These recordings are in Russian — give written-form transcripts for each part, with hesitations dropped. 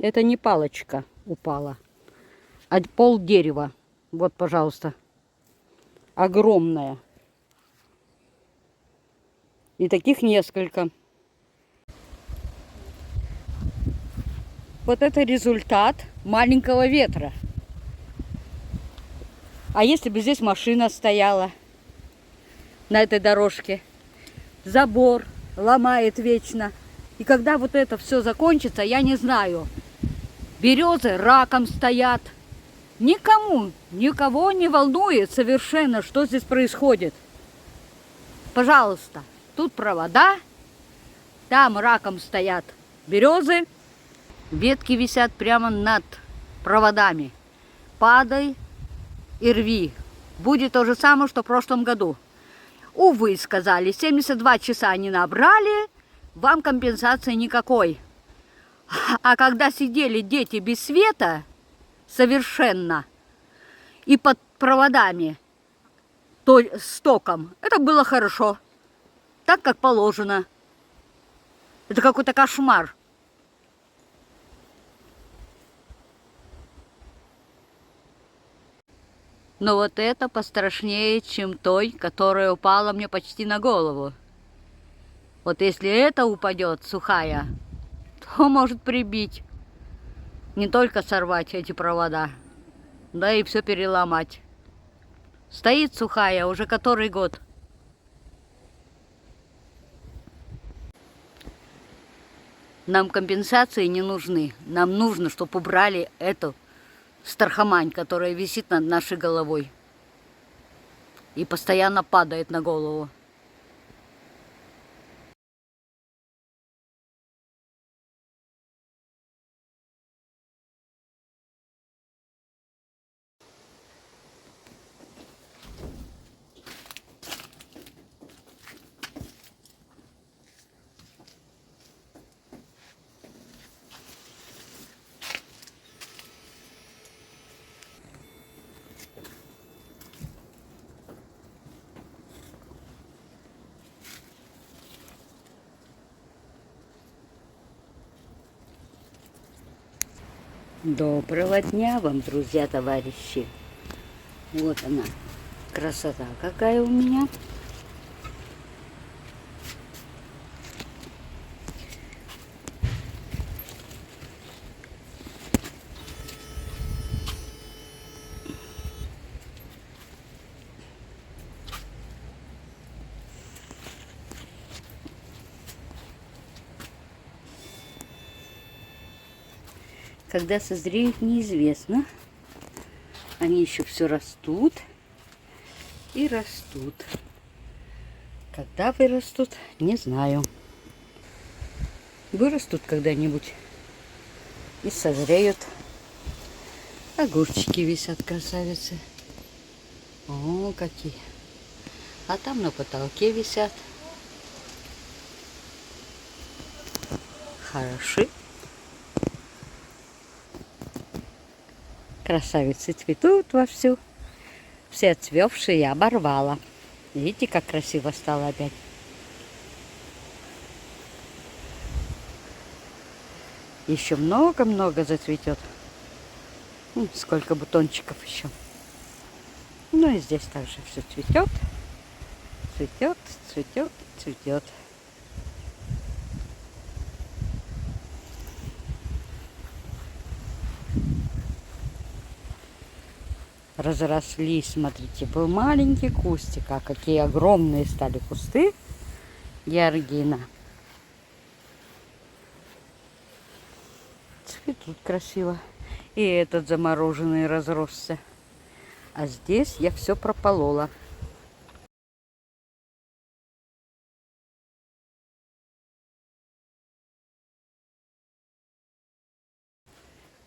Это не палочка упала, а пол дерева. Вот, пожалуйста. Огромная. И таких несколько. Вот это результат маленького ветра. А если бы здесь машина стояла на этой дорожке? Забор ломает вечно. И когда вот это все закончится, я не знаю. Березы раком стоят. Никого не волнует совершенно, что здесь происходит. Пожалуйста, тут провода, там раком стоят березы. Ветки висят прямо над проводами. Падай и рви. Будет то же самое, что в прошлом году. Увы, сказали, 72 часа не набрали, вам компенсации никакой. А когда сидели дети без света, совершенно, и под проводами, то с током, это было хорошо, так как положено. Это какой-то кошмар. Но вот это пострашнее, чем той, которая упала мне почти на голову. Вот если это упадет, сухая, то может прибить. Не только сорвать эти провода, да и все переломать. Стоит сухая уже который год. Нам компенсации не нужны. Нам нужно, чтобы убрали эту страхомань, которая висит над нашей головой и постоянно падает на голову. Доброго дня вам, друзья, товарищи. Вот она, красота какая у меня. Когда созреют, неизвестно. Они еще все растут и растут. Когда вырастут, не знаю. Вырастут когда-нибудь и созреют. Огурчики висят, красавицы. О, какие. А там на потолке висят. Хороши. Красавицы цветут вовсю. Все отцвевшие я оборвала. Видите, как красиво стало опять. Еще много-много зацветет. Сколько бутончиков еще. Ну и здесь также все цветет. Цветет, цветет, цветет. Разрослись, смотрите, был маленький кустик, а какие огромные стали кусты георгина. Цветут красиво. И этот замороженный разросся. А здесь я все прополола.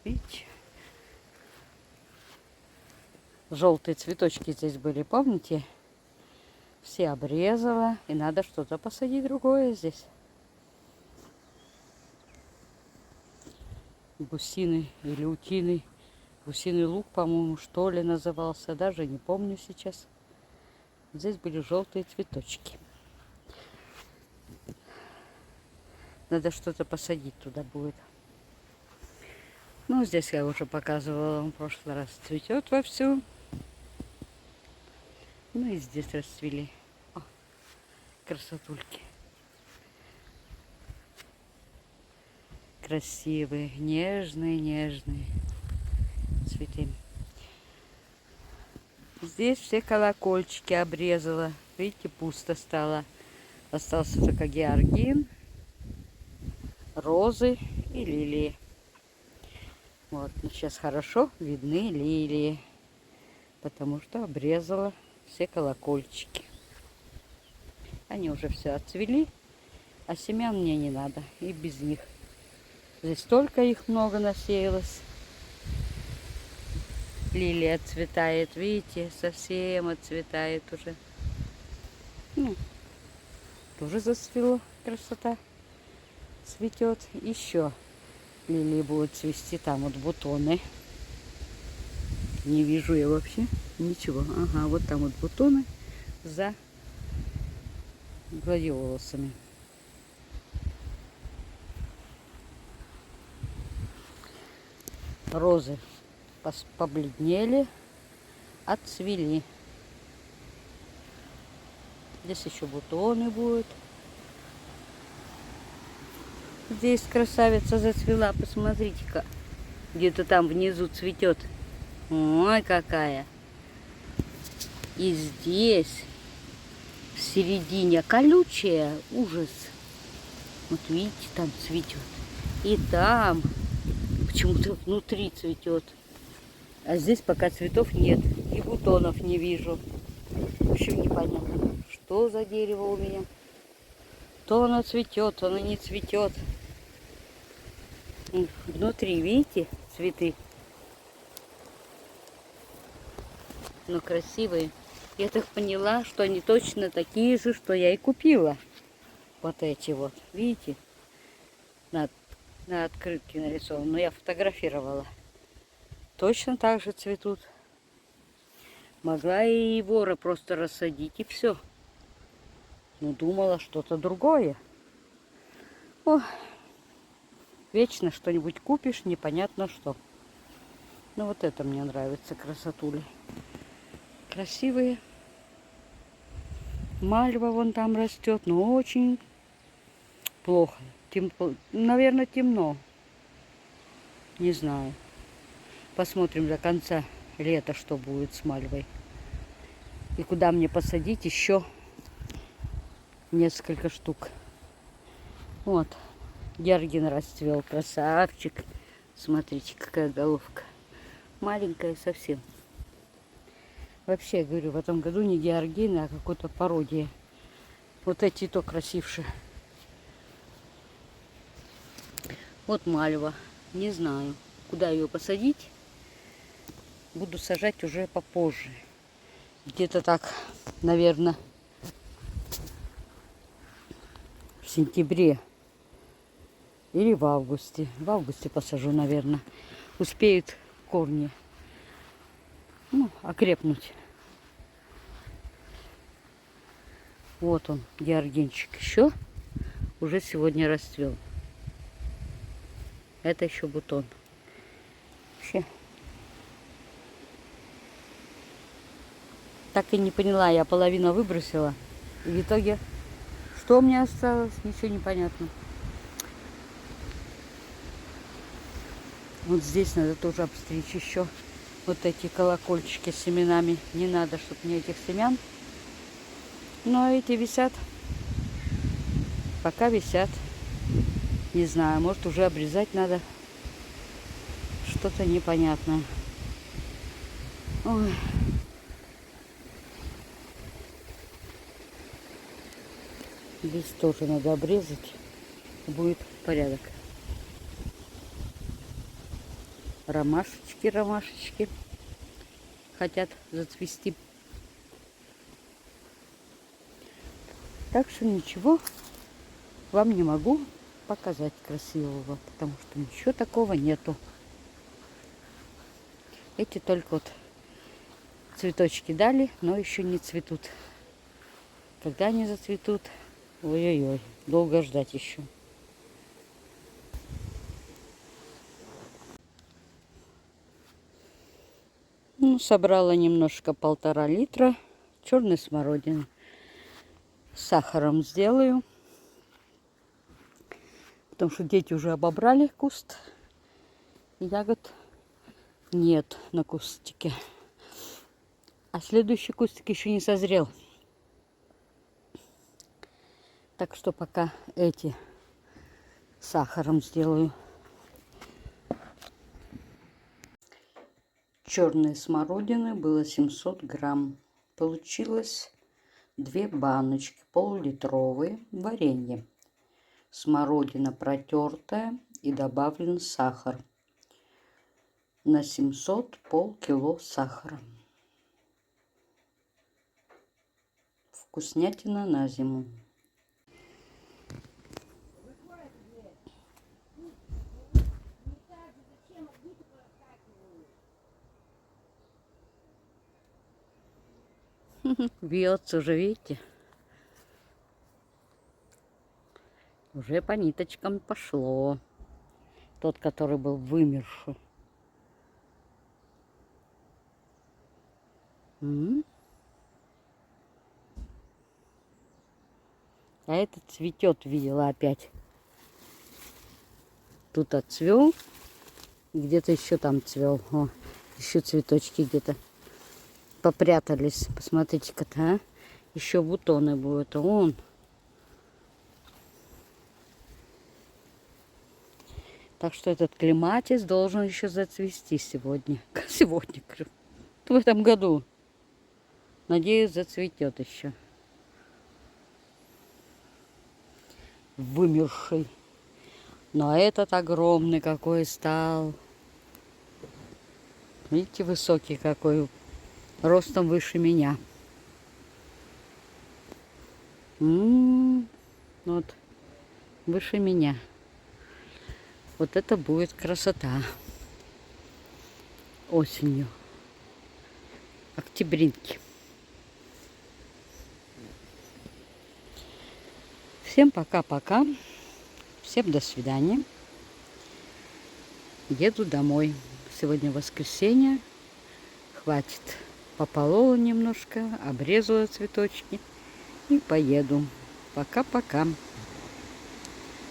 Видите? Желтые цветочки здесь были, помните? Все обрезала. И надо что-то посадить другое здесь. Гусиный или утиный. Гусиный лук, по-моему, что ли назывался. Даже не помню сейчас. Здесь были желтые цветочки. Надо что-то посадить туда будет. Ну, здесь я уже показывала вам в прошлый раз. Цветет вовсю. Ну и здесь расцвели. О, красотульки. Красивые, нежные, нежные цветы. Здесь все колокольчики обрезала. Видите, пусто стало. Остался только георгин, розы и лилии. Вот, сейчас хорошо видны лилии, потому что обрезала все колокольчики. Они уже все отцвели, а семян мне не надо, и без них. Здесь столько их много насеялось. Лилия отцветает, видите, совсем отцветает уже. Ну, тоже зацвело, красота. Цветет еще. Лилии будут цвести, там вот бутоны. Не вижу я вообще ничего. Ага, вот там вот бутоны за гладиолусами. Розы побледнели, отцвели. Здесь еще бутоны будут. Здесь красавица зацвела, посмотрите-ка. Где-то там внизу цветет. Ой, какая. И здесь в середине колючая. Ужас. Вот видите, там цветет. И там почему-то внутри цветет. А здесь пока цветов нет. И бутонов не вижу. В общем, непонятно, что за дерево у меня. То оно цветет, то оно не цветет. Внутри, видите, цветы. Но красивые. Я так поняла, что они точно такие же, что я и купила. Вот эти вот, видите, на открытке нарисованы. Но я фотографировала. Точно так же цветут. Могла и воры просто рассадить, и все. Но думала что-то другое. О, вечно что-нибудь купишь, непонятно что. Ну вот это мне нравится, красотули. Красивые. Мальва вон там растет, но очень плохо. Наверное, темно. Не знаю. Посмотрим до конца лета, что будет с мальвой. И куда мне посадить еще несколько штук. Вот. Георгин расцвел. Красавчик. Смотрите, какая головка. Маленькая совсем. Вообще, я говорю, в этом году не георгины, а какой-то пародия. Вот эти то красившие. Вот мальва. Не знаю, куда ее посадить. Буду сажать уже попозже. Где-то так, наверное, в сентябре или в августе. В августе посажу, наверное. Успеют корни окрепнуть. Вот он, георгинчик еще. Уже сегодня расцвел. Это еще бутон. Вообще. Так и не поняла, я половину выбросила. И в итоге, что мне осталось, ничего не понятно. Вот здесь надо тоже обстричь еще. Вот эти колокольчики с семенами. Не надо, чтобы мне этих семян. Но эти висят. Пока висят. Не знаю, может уже обрезать надо. Что-то непонятное. Ой. Здесь тоже надо обрезать. Будет порядок. Ромашечки, ромашечки хотят зацвести. Так что ничего вам не могу показать красивого, потому что ничего такого нету. Эти только вот цветочки дали, но еще не цветут. Когда они зацветут, ой-ой-ой, долго ждать еще. ужин. Собрала немножко 1,5 литра черной смородины. С сахаром сделаю. Потому что дети уже обобрали куст. Ягод нет на кустике. А следующий кустик еще не созрел. Так что пока эти с сахаром сделаю. Черной смородины было 700 грамм. Получилось 2 баночки, пол-литровые варенье. Смородина протертая и добавлен сахар. На 700 полкило сахара. Вкуснятина на зиму. Бьется уже, видите? Уже по ниточкам пошло. Тот, который был вымерший. А этот цветет, видела опять. Тут отцвел. Где-то еще там цвел. О, еще цветочки где-то попрятались. Посмотрите-ка-то, а? Еще бутоны будут. Вон. Так что этот клематис должен еще зацвести сегодня. Сегодня, в этом году. Надеюсь, зацветет еще. Вымерший. Но этот огромный какой стал. Видите, высокий какой. Ростом выше меня. Вот. Выше меня. Вот это будет красота. Осенью. Октябринки. Всем пока-пока. Всем до свидания. Еду домой. Сегодня воскресенье. Хватит. Пополола немножко. Обрезала цветочки. И поеду. Пока-пока.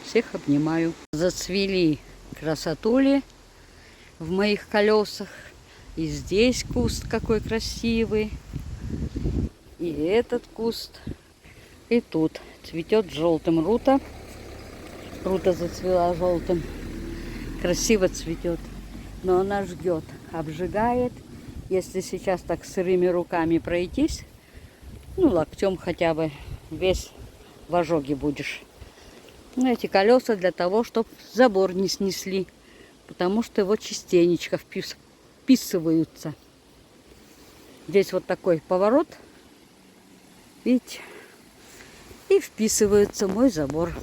Всех обнимаю. Зацвели красотули в моих колесах. И здесь куст какой красивый. И этот куст. И тут цветет желтым рута. Рута зацвела желтым. Красиво цветет. Но она ждет. Обжигает. Если сейчас так сырыми руками пройтись, ну, локтем хотя бы, весь в ожоге будешь. Ну, эти колеса для того, чтобы забор не снесли. Потому что его частенечко вписываются. Здесь вот такой поворот. Видите? И вписывается мой забор.